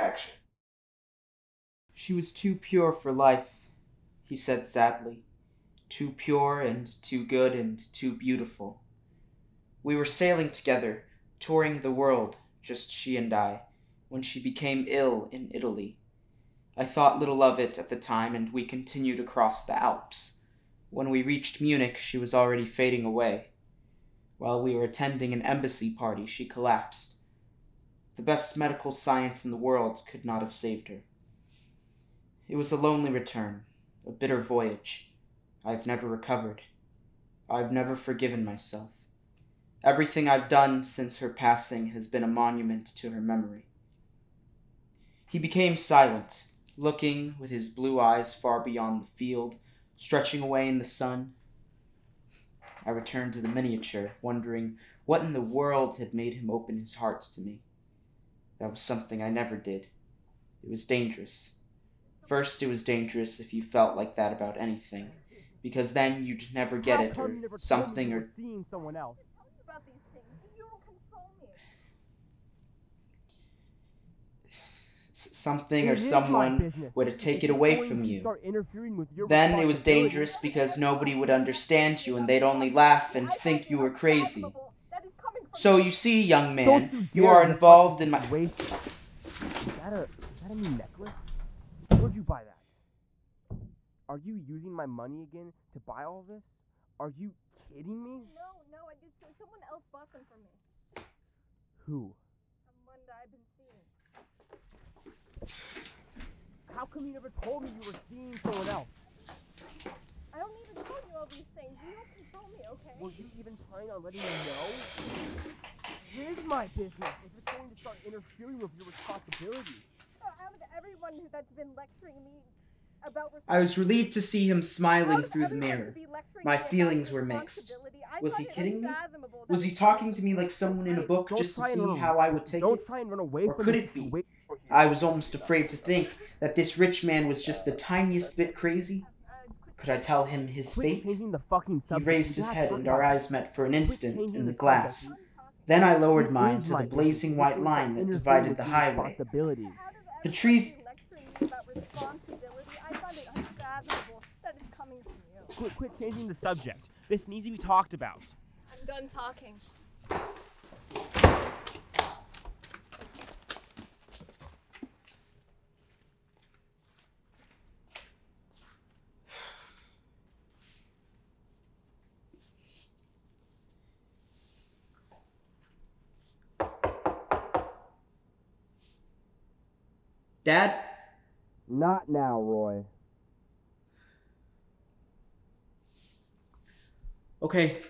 Action. She was too pure for life, he said sadly. Too pure and too good and too beautiful. We were sailing together, touring the world, just she and I, when she became ill in Italy. I thought little of it at the time, and we continued across the Alps. When we reached Munich, she was already fading away. While we were attending an embassy party, she collapsed. The best medical science in the world could not have saved her. It was a lonely return, a bitter voyage. I've never recovered. I've never forgiven myself. Everything I've done since her passing has been a monument to her memory. He became silent, looking with his blue eyes far beyond the field, stretching away in the sun. I returned to the miniature, wondering what in the world had made him open his heart to me. That was something I never did. It was dangerous. First, it was dangerous if you felt like that about anything, because then you'd never get it, or something, or seeing someone else. About these things. You don't control me. something or someone were to take it away from you. Then it was dangerous because nobody would understand you and they'd only laugh and think you were crazy. So you see, young man, you are involved in my... Is that a new necklace? Where'd you buy that? Are you using my money again to buy all this? Are you kidding me? No, I did. Someone else bought them for me. Who? Someone that I've been seeing. How come you never told me you were seeing someone else? I don't need to tell you all these things. You don't control me, okay? Were you even planning on letting me know? Here's my business if it's going to start interfering with your responsibilities. Out of everyone that's been lecturing me about I was relieved to see him smiling through the mirror. My feelings were mixed. Was he kidding me? Was he talking to me like someone in a book just to see how I would take it? Or could it be? I was almost afraid to think that this rich man was just the tiniest bit crazy. Could I tell him his fate? He raised his head and our eyes met for an instant in the glass. Then I lowered mine to the blazing white line that divided the highway. The trees... Quit changing the subject. This needs to be talked about. I'm done talking. Dad? Not now, Roy. Okay.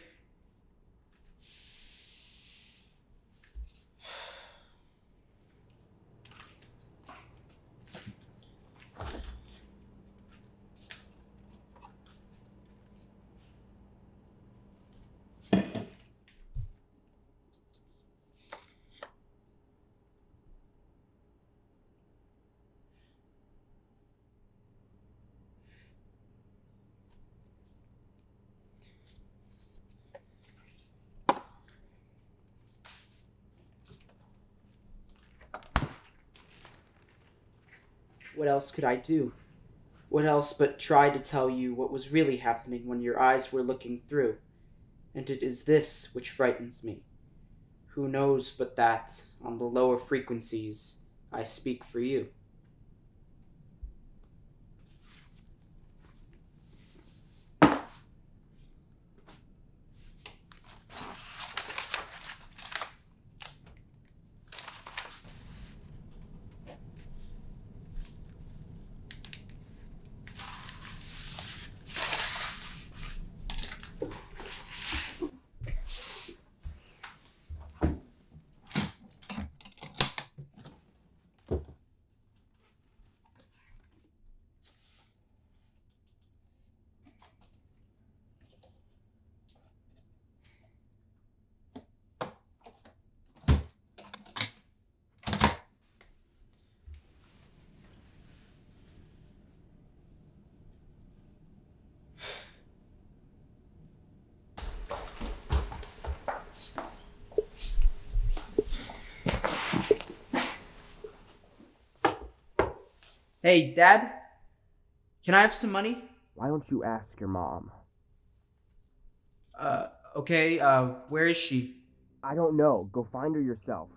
What else could I do? What else but try to tell you what was really happening when your eyes were looking through? And it is this which frightens me. Who knows but that, on the lower frequencies, I speak for you? Hey, Dad? Can I have some money? Why don't you ask your mom? Okay, where is she? I don't know. Go find her yourself.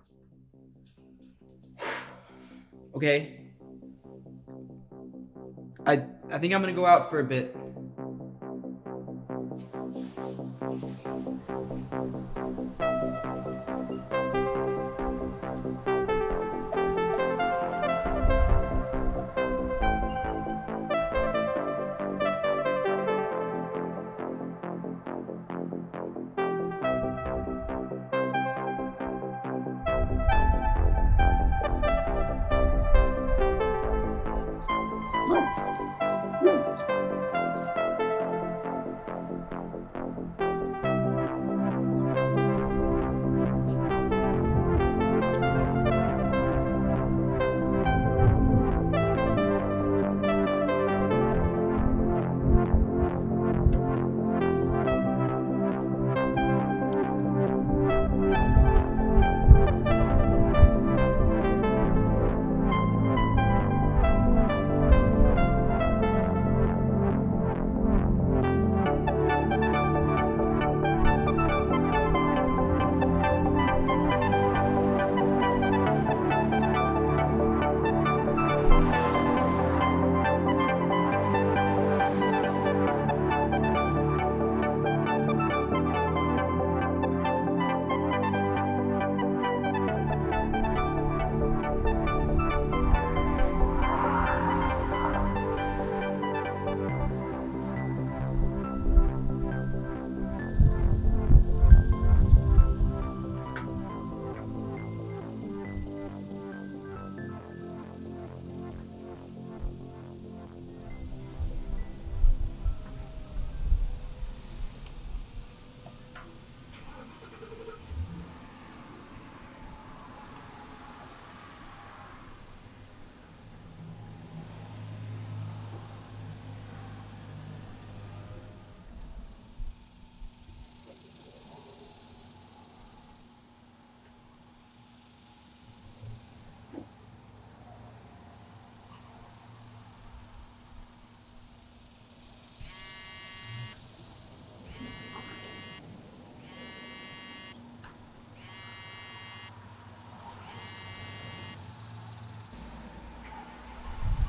Okay. I think I'm gonna go out for a bit.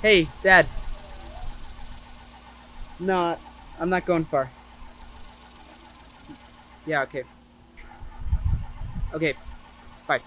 Hey, Dad. No, I'm not going far. Yeah, okay. Okay, bye.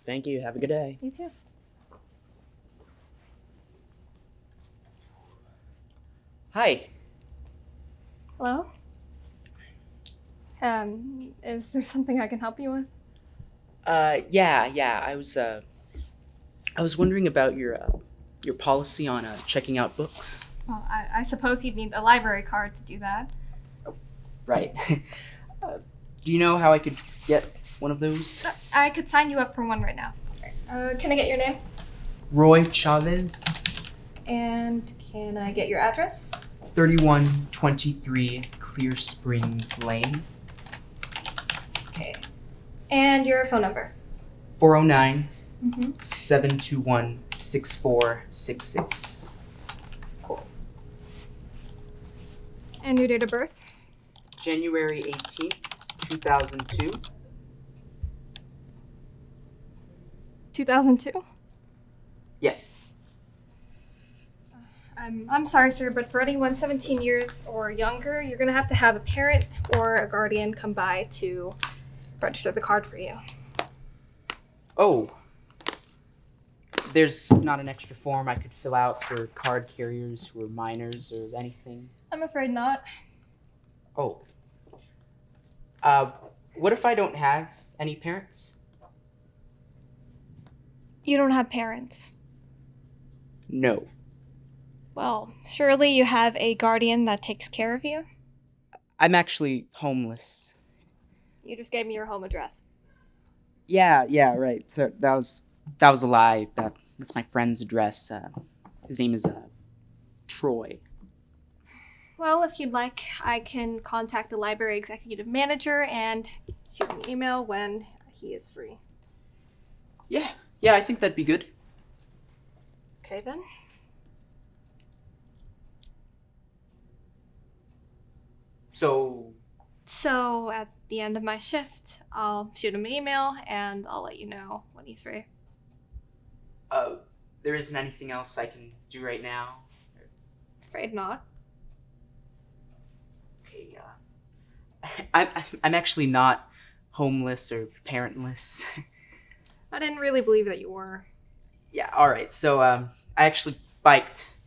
Thank you. Have a good day. You too. Hi. Hello? Is there something I can help you with? Yeah. I was wondering about your policy on checking out books. Well, I suppose you'd need a library card to do that. Right. Do you know how I could get one of those? I could sign you up for one right now. Can I get your name? Roy Chavez, And can I get your address? 3123 Clear Springs Lane, Okay. And your phone number? 409 Mm-hmm. 721 6466. Cool. And your date of birth? January 18th, 2002. 2002? Yes. I'm sorry, sir, but for anyone 17 years or younger, you're gonna have to have a parent or a guardian come by to register the card for you. Oh. There's not an extra form I could fill out for card carriers who are minors or anything? I'm afraid not. Oh. What if I don't have any parents? You don't have parents. No. Well, surely you have a guardian that takes care of you? I'm actually homeless. You just gave me your home address. Yeah, right. So that was a lie. That's my friend's address. His name is Troy. Well, if you'd like, I can contact the library executive manager and shoot an email when he is free. Yeah, I think that'd be good. Okay, then. So at the end of my shift, I'll shoot him an email and I'll let you know when he's free. There isn't anything else I can do right now? Afraid not. Okay, I'm actually not homeless or parentless. I didn't really believe that you were. Yeah, alright, so, I actually biked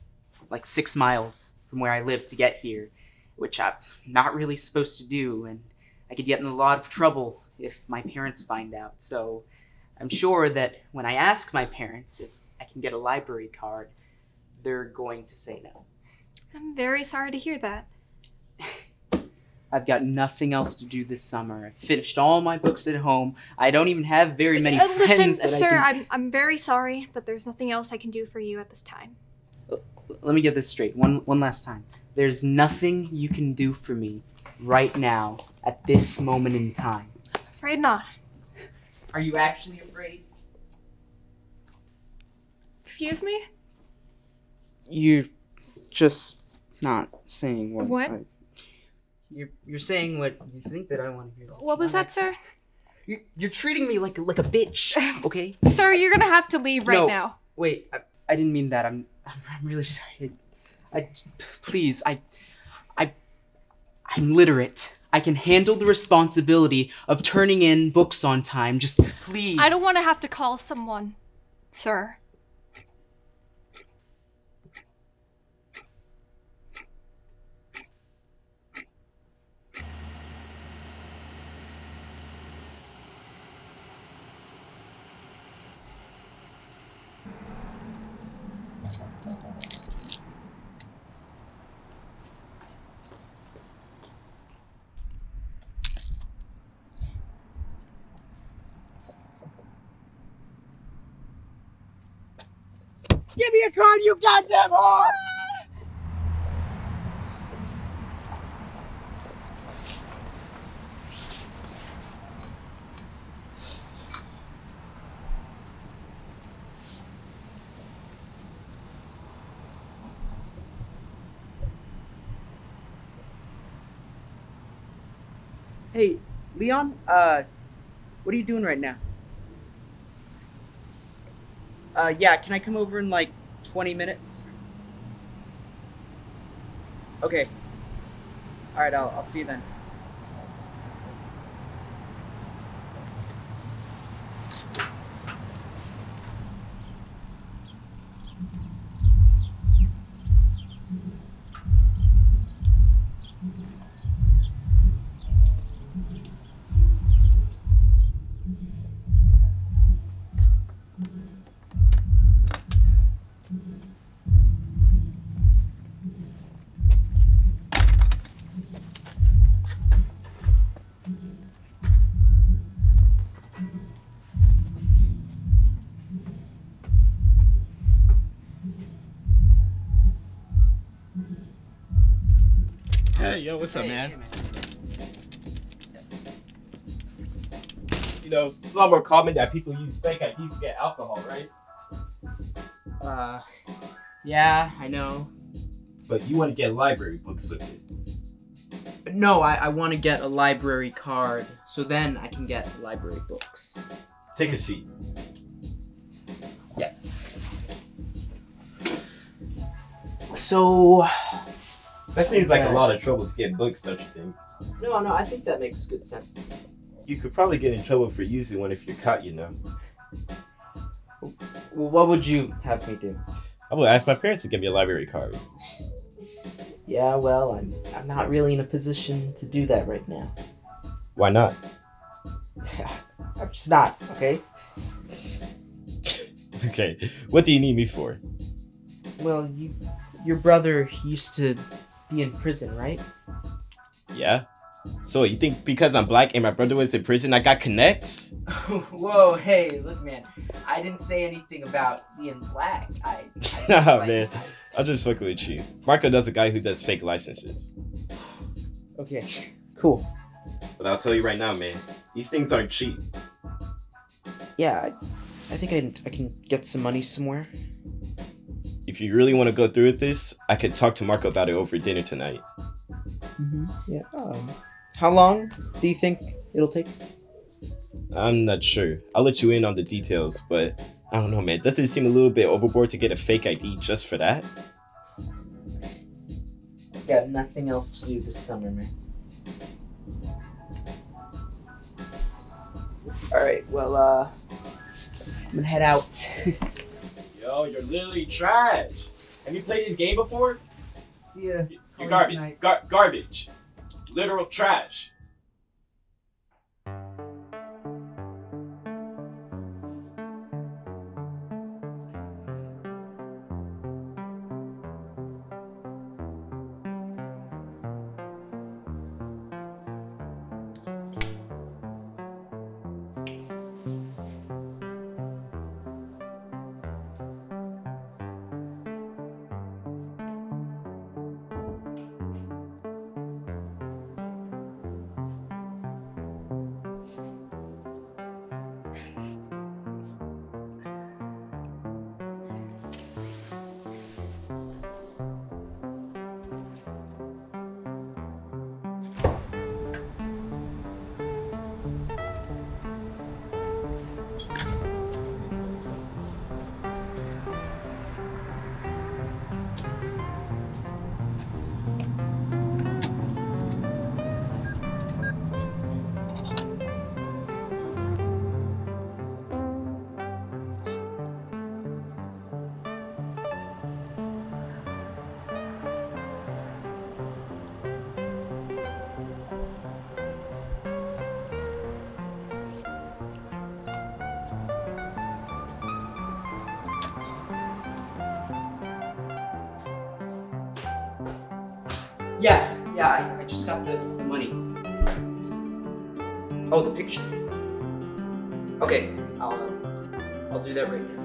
like 6 miles from where I live to get here, which I'm not really supposed to do, and I could get in a lot of trouble if my parents find out, so I'm sure that when I ask my parents if I can get a library card, they're going to say no. I'm very sorry to hear that. I've got nothing else to do this summer. I've finished all my books at home. I don't even have very many friends Listen, that sir, I can... I'm very sorry, but there's nothing else I can do for you at this time. Let me get this straight one last time. There's nothing you can do for me right now at this moment in time. Afraid not. Are you actually afraid? Excuse me? You're just not saying What? You're saying what you think that I want to hear. What was that, sir? You're treating me like a bitch, okay? Sir, you're gonna have to leave right now. Wait, I didn't mean that. I'm really sorry. I'm literate. I can handle the responsibility of turning in books on time. Just please. I don't want to have to call someone, sir. Give me a card, you goddamn whore! Hey, Leon, what are you doing right now? Yeah, can I come over in like 20 minutes? Okay. Alright, I'll see you then. Hey, yo, what's up, man? Hey, man. You know, it's a lot more common that people use fake IDs to get alcohol, right? Yeah, I know. But you want to get library books with it. No, I want to get a library card, so then I can get library books. Take a seat. Yeah. So... That seems like a lot of trouble to get books, don't you think? No, I think that makes good sense. You could probably get in trouble for using one if you're caught, you know. Well, what would you have me do? I will ask my parents to give me a library card. Yeah, well, I'm not really in a position to do that right now. Why not? I'm just not, okay? Okay, what do you need me for? Well, your brother used to be in prison, right? Yeah? So you think because I'm black and my brother was in prison, I got connects? Whoa, hey, look, man. I didn't say anything about being black. I Nah, man. I'm just fucking with you. Marco knows a guy who does fake licenses. Okay, cool. But I'll tell you right now, man. These things aren't cheap. Yeah, I think I can get some money somewhere. If you really want to go through with this, I could talk to Marco about it over dinner tonight. Yeah. How long do you think it'll take? I'm not sure. I'll let you in on the details, but I don't know, man. Doesn't it seem a little bit overboard to get a fake ID just for that? I've got nothing else to do this summer, man. Alright, well, I'm gonna head out. Yo, you're literally trash. Have you played this game before? See ya. You're garbage. Garbage. Literal trash. Yeah, I just got the money. Oh, the picture. Okay, I'll do that right now.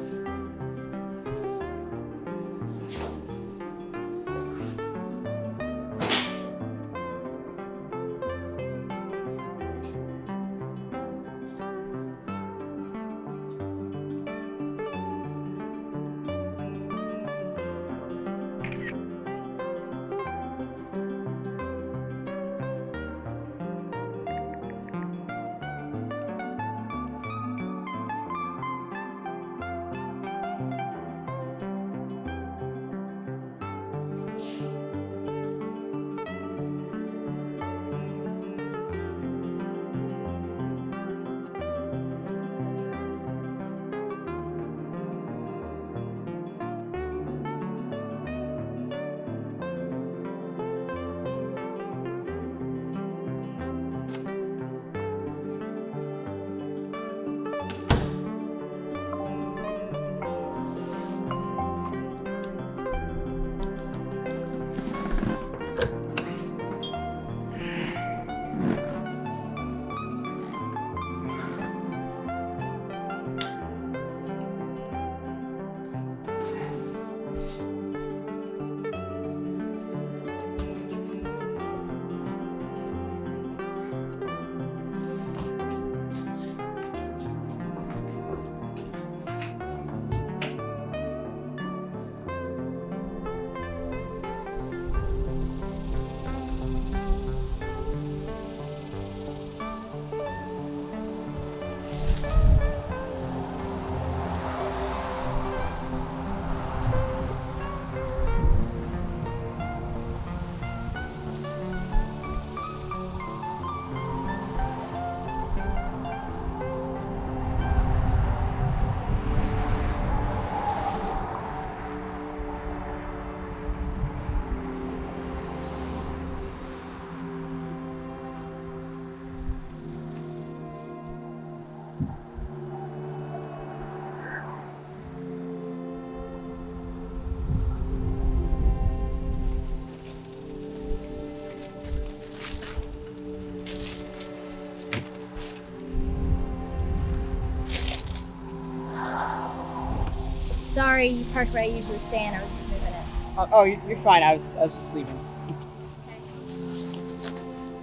Sorry, you parked where I usually stay and I was just moving it. Oh, you're fine. I was just leaving.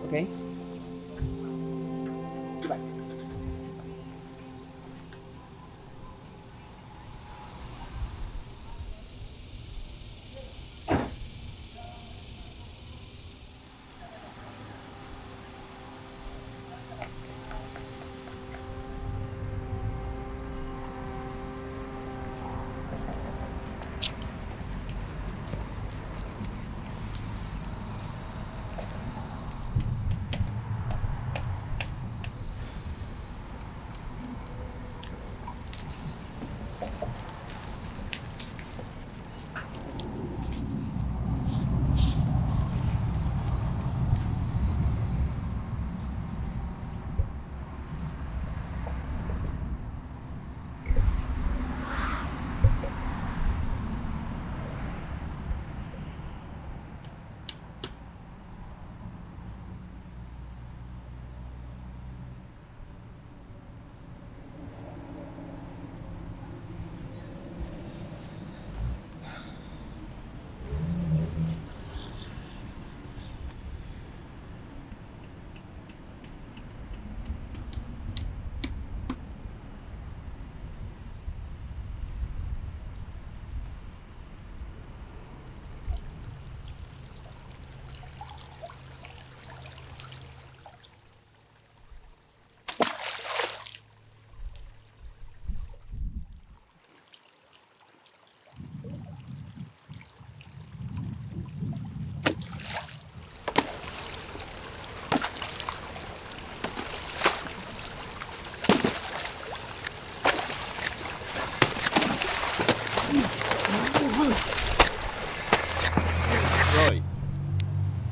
Okay. Goodbye.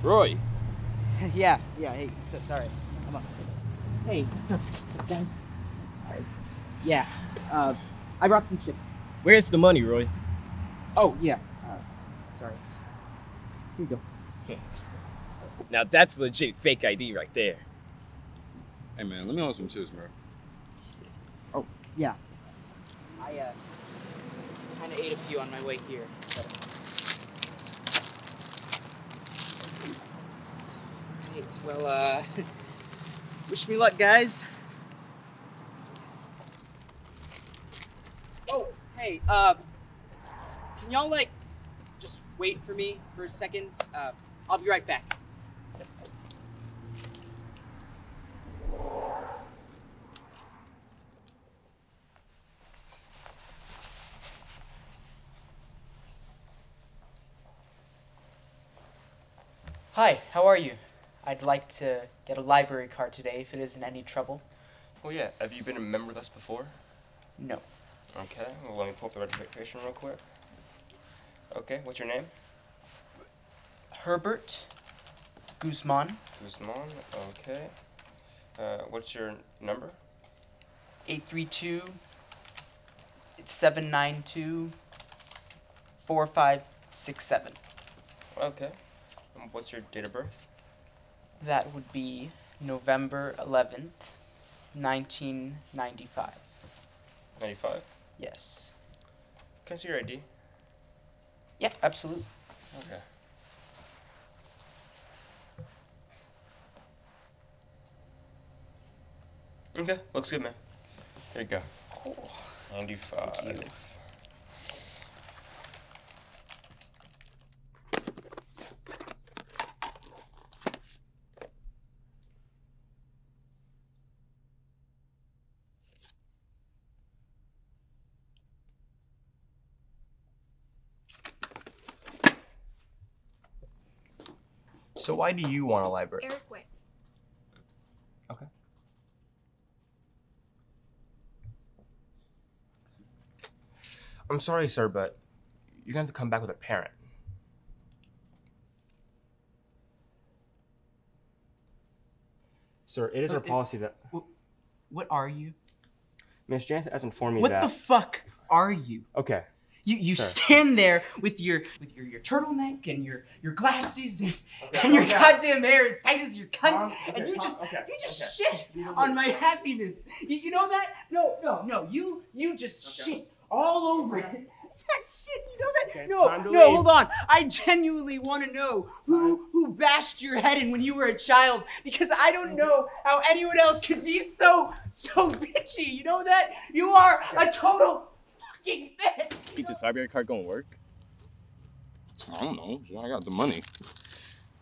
Roy. Yeah, hey, so sorry. Come on. Hey, what's up, guys? Yeah, I brought some chips. Where's the money, Roy? Oh, yeah, sorry. Here you go. Now that's legit fake ID right there. Hey man, let me hold some chips, bro. Oh, yeah. I, kind of ate a few on my way here. But... Great, well, wish me luck, guys. Oh, hey, can y'all, like, just wait for me for a second? I'll be right back. Hi, how are you? I'd like to get a library card today if it isn't any trouble. Well, yeah. Have you been a member with us before? No. Okay. Well, let me pull up the registration real quick. Okay. What's your name? Herbert Guzman. Guzman. Okay. What's your number? 832-792-4567. Okay. What's your date of birth? That would be November 11th, 1995. 95? Yes. Can I see your ID? Yeah, absolutely. Okay. Okay, looks good, man. Here you go. Cool. 95. Thank you. So why do you want a library? Eric, wait. Okay. I'm sorry, sir, but you're going to have to come back with a parent. Sir, it is our policy that... What are you? Miss Jansen has informed me What that... the fuck are you? Okay. You Sure. stand there with your turtleneck and your glasses and your goddamn hair as tight as your cunt, and you just shit on my happiness. You know that? No, you just shit all over it Shit, you know that? Okay, it's No, time to no, leave. hold on. I genuinely want to know who bashed your head in when you were a child, because I don't know how anyone else could be so bitchy. You know that? You are a total fucking bitch. Think this library card gonna work? I don't know. I got the money.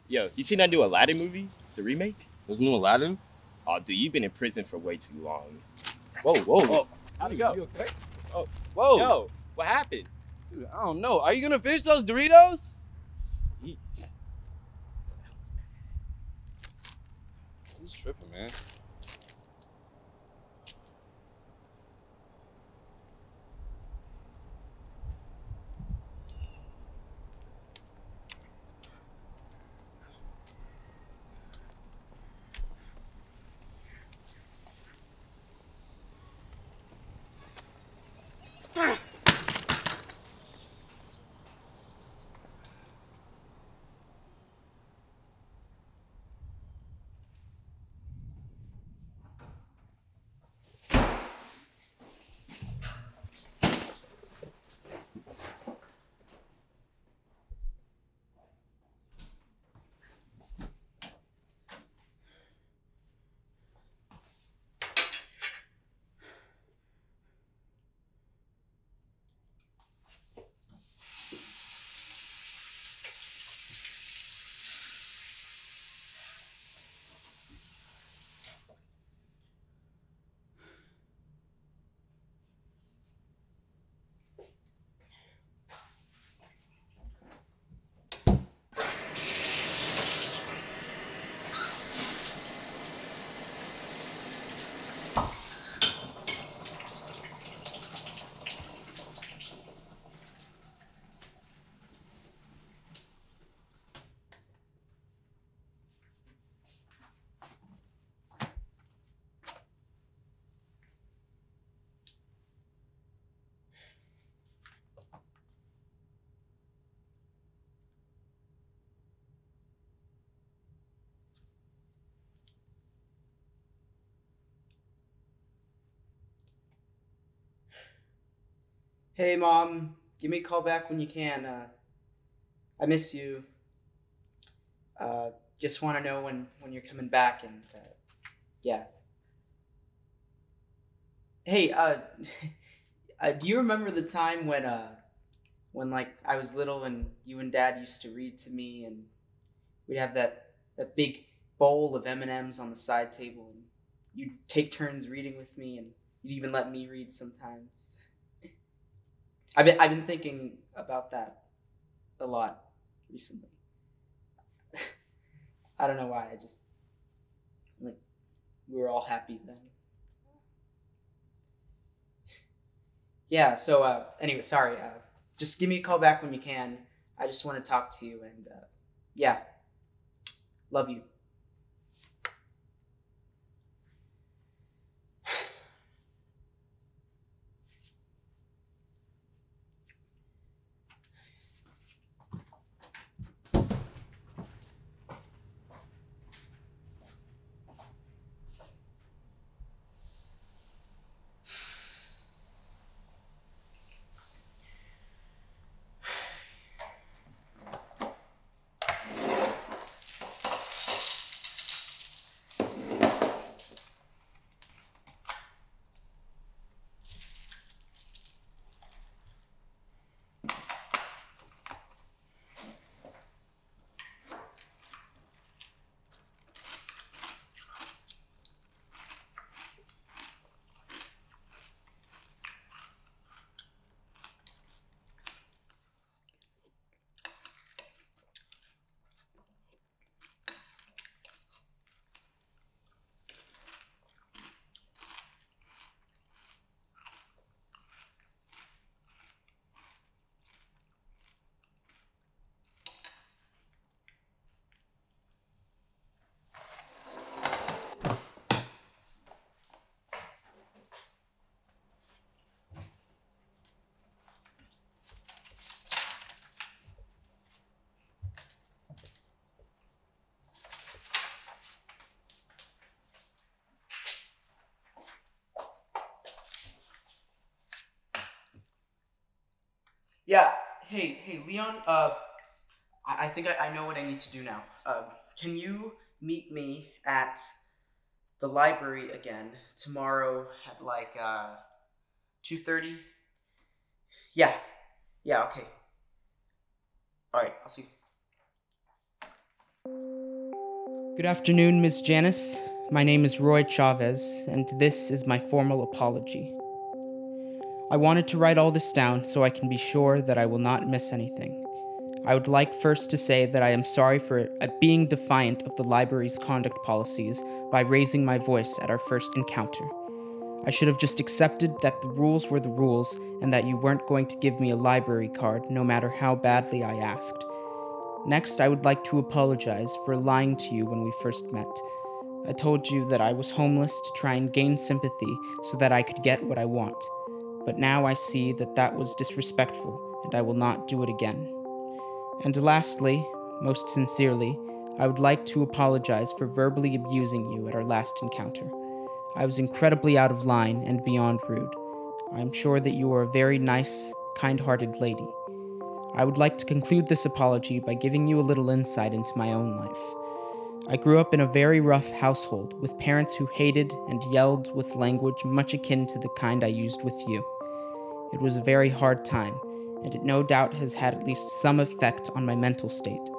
Yo, you seen that new Aladdin movie? The remake? There's new Aladdin? Oh, dude, you've been in prison for way too long. Whoa, whoa. Oh, how'd it go? You okay? Oh, Whoa. yo, what happened? Dude, I don't know. Are you gonna finish those Doritos? Yeesh. He's tripping, man. Hey, Mom. Give me a call back when you can. I miss you. Just want to know when you're coming back, and yeah. Hey, do you remember the time when like I was little and you and Dad used to read to me, and we'd have that big bowl of M&Ms on the side table, and you'd take turns reading with me, and you'd even let me read sometimes. I've been thinking about that a lot recently. I don't know why. I just like we were all happy then. Yeah. So anyway, sorry. Just give me a call back when you can. I just want to talk to you, and yeah, love you. Yeah. Hey, Leon. I think I know what I need to do now. Can you meet me at the library again tomorrow at like 2:30? Yeah. Yeah. Okay. All right. I'll see you. Good afternoon, Ms. Janice. My name is Roy Chavez, and this is my formal apology. I wanted to write all this down so I can be sure that I will not miss anything. I would like first to say that I am sorry for being defiant of the library's conduct policies by raising my voice at our first encounter. I should have just accepted that the rules were the rules and that you weren't going to give me a library card no matter how badly I asked. Next, I would like to apologize for lying to you when we first met. I told you that I was homeless to try and gain sympathy so that I could get what I want. But now I see that that was disrespectful, and I will not do it again. And lastly, most sincerely, I would like to apologize for verbally abusing you at our last encounter. I was incredibly out of line and beyond rude. I am sure that you are a very nice, kind-hearted lady. I would like to conclude this apology by giving you a little insight into my own life. I grew up in a very rough household with parents who hated and yelled with language much akin to the kind I used with you. It was a very hard time, and it no doubt has had at least some effect on my mental state.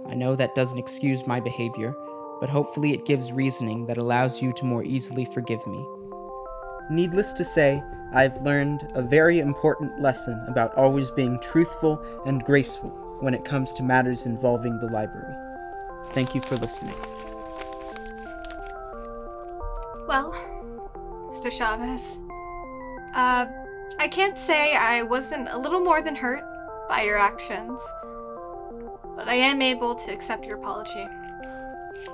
I know that doesn't excuse my behavior, but hopefully it gives reasoning that allows you to more easily forgive me. Needless to say, I've learned a very important lesson about always being truthful and graceful when it comes to matters involving the library. Thank you for listening. Well, Mr. Chavez, I can't say I wasn't a little more than hurt by your actions, but I am able to accept your apology,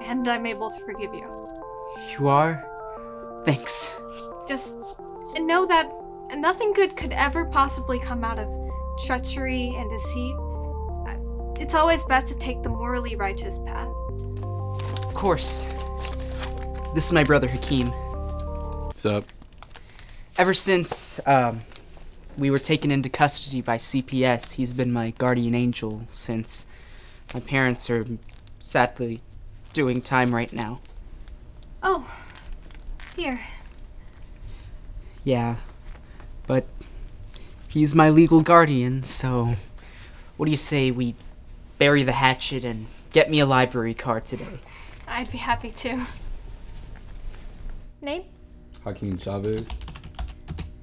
and I'm able to forgive you. You are? Thanks. Just know that nothing good could ever possibly come out of treachery and deceit. It's always best to take the morally righteous path. Of course. This is my brother Hakeem. What's up? Ever since we were taken into custody by CPS, he's been my guardian angel since my parents are sadly doing time right now. Oh, here. Yeah, but he's my legal guardian, so what do you say we bury the hatchet and get me a library card today? I'd be happy to. Name? Hakeem Chavez.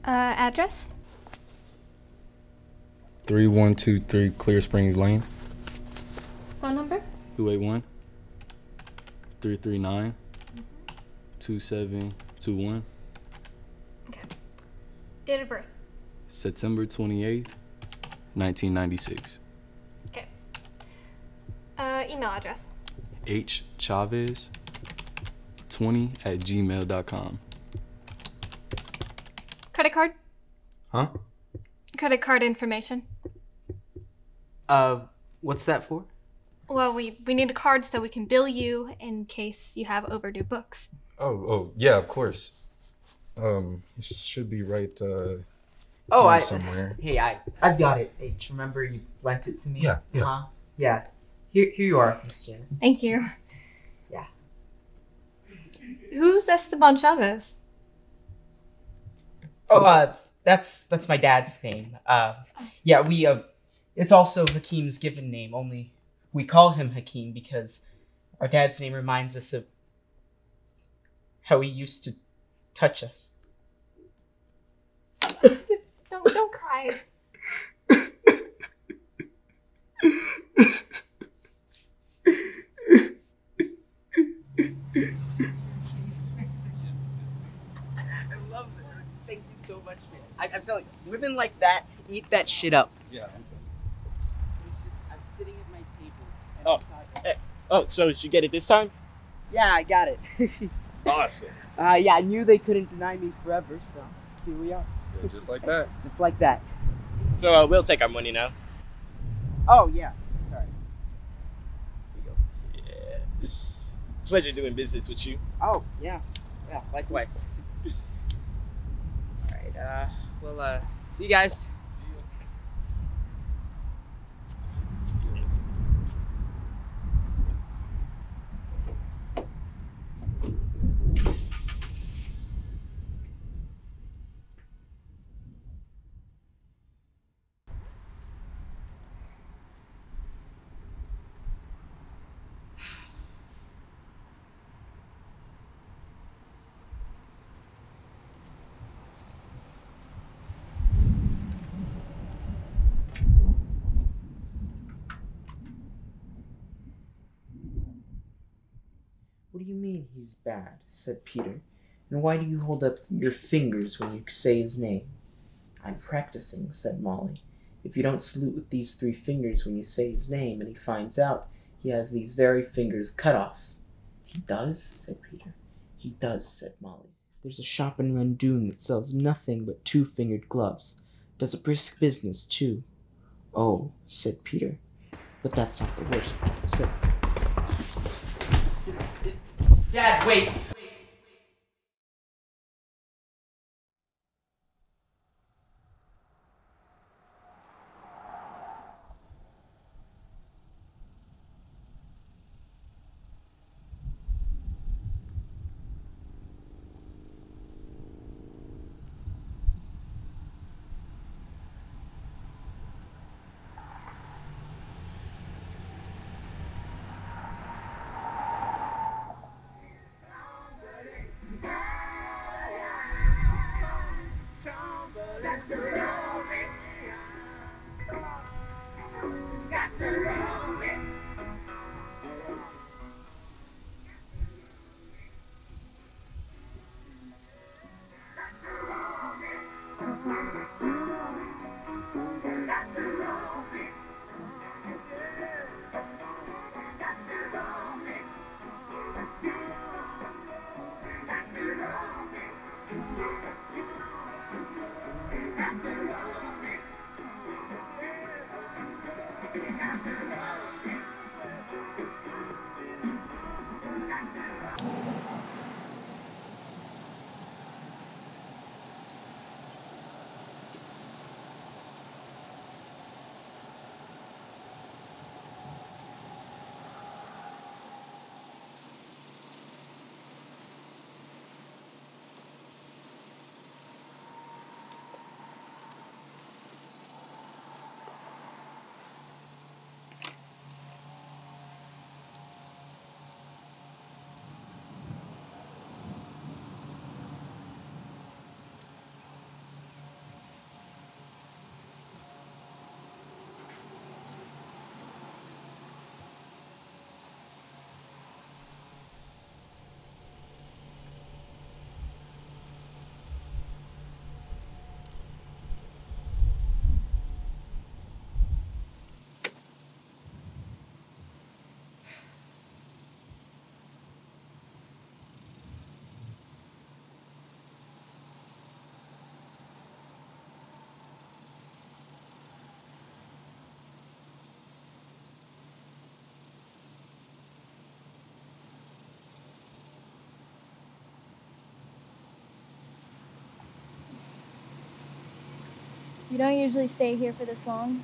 Address? 3123 Clear Springs Lane. Phone number? 281 339 2721. Okay. Date of birth? September 28th, 1996. Okay. Email address? hchavez20@gmail.com. Credit card? Huh? Credit card information. What's that for? Well, we need a card so we can bill you in case you have overdue books. Oh, yeah, of course. It should be right, Oh, here somewhere. Hey, I've got it. H, remember you lent it to me? Yeah. Yeah. Here you are, Miss Janice. Thank you. Yeah. Who's Esteban Chavez? Oh, that's my dad's name. Yeah, it's also Hakeem's given name, only we call him Hakeem because our dad's name reminds us of how he used to touch us. Don't cry. I love it. Thank you so much, man. I'm telling you, women like that eat that shit up. Yeah. It's just, I'm sitting at my table. And Oh. I thought, Hey. Oh, so did you get it this time? yeah, I got it. Awesome. Yeah, I knew they couldn't deny me forever, so here we are. Yeah, just like that. Just like that. So we'll take our money now. Oh, yeah. Sorry. Yeah. Pleasure doing business with you. Oh, yeah. Yeah, likewise. Alright, well, see you guys. What do you mean he's bad? Said Peter. And why do you hold up your fingers when you say his name? I'm practicing, said Molly. If you don't salute with these 3 fingers when you say his name and he finds out, he has these very fingers cut off. He does? Said Peter. He does, said Molly. There's a shop in Randoon that sells nothing but 2-fingered gloves. Does a brisk business, too. Oh, said Peter. But that's not the worst part, said... Dad, wait! You don't usually stay here for this long?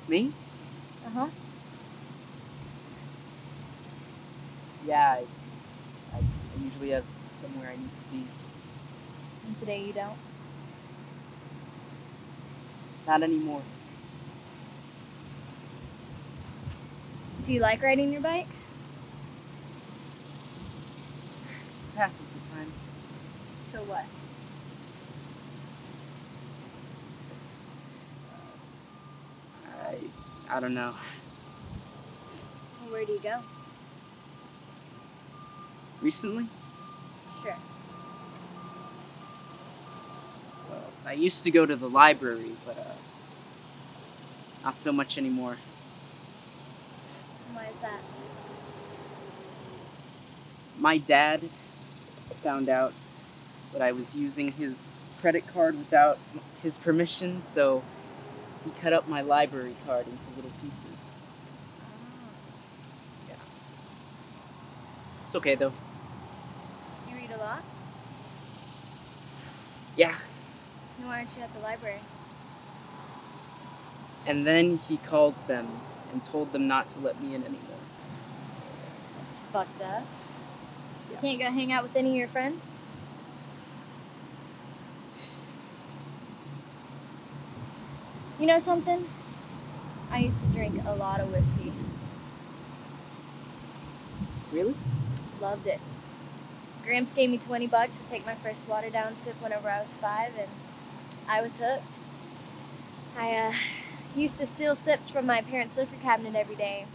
Me? Uh-huh. Yeah, I usually have somewhere I need to be. And today you don't? Not anymore. Do you like riding your bike? Passes the time. So what? I don't know. Well, where do you go? Recently? Sure. Well, I used to go to the library, but not so much anymore. And why is that? My dad found out that I was using his credit card without his permission, so he cut up my library card into little pieces. Yeah. It's okay, though. Do you read a lot? Yeah. Then why aren't you at the library? And then he called them and told them not to let me in anymore. That's fucked up. You can't go hang out with any of your friends? You know something? I used to drink a lot of whiskey. Really? Loved it. Gramps gave me $20 to take my first watered down sip whenever I was 5, and I was hooked. I used to steal sips from my parents' liquor cabinet every day.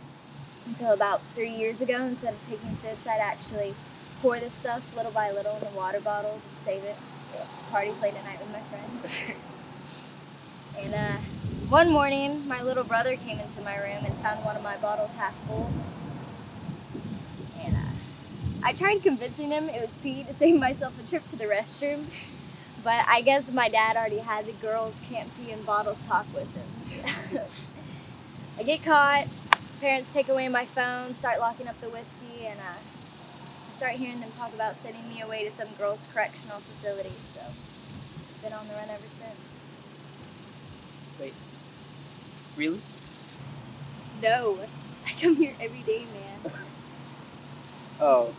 Until about 3 years ago, instead of taking sips, I'd actually pour this stuff little by little in the water bottles and save it. Parties late at night with my friends. And one morning, my little brother came into my room and found one of my bottles half full. And I tried convincing him it was pee to save myself a trip to the restroom. But I guess my dad already had the girls can't pee in bottles talk with him. I get caught, parents take away my phone, start locking up the whiskey, and I start hearing them talk about sending me away to some girls' correctional facility. So, been on the run ever since. Wait, really? No, I come here every day, man. Oh,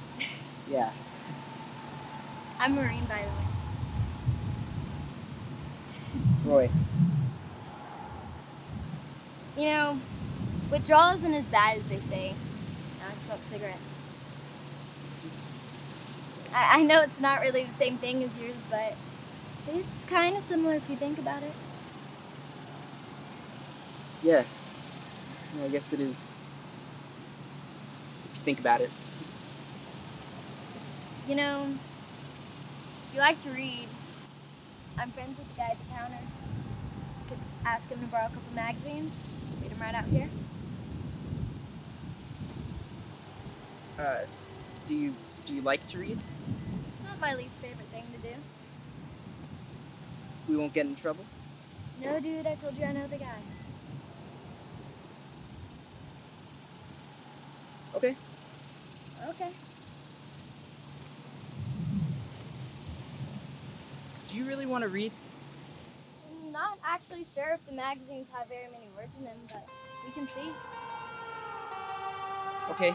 yeah. I'm a Marine, by the way. Roy. You know, withdrawal isn't as bad as they say. Now I smoke cigarettes. I know it's not really the same thing as yours, but it's kind of similar if you think about it. Yeah. I guess it is. If you think about it. You know, if you like to read, I'm friends with the guy at the counter. Could ask him to borrow a couple magazines. Read them right out here. Do you like to read? It's not my least favorite thing to do. We won't get in trouble? No, dude, I told you I know the guy. Okay. Okay. Do you really want to read? I'm not actually sure if the magazines have very many words in them, but we can see. Okay.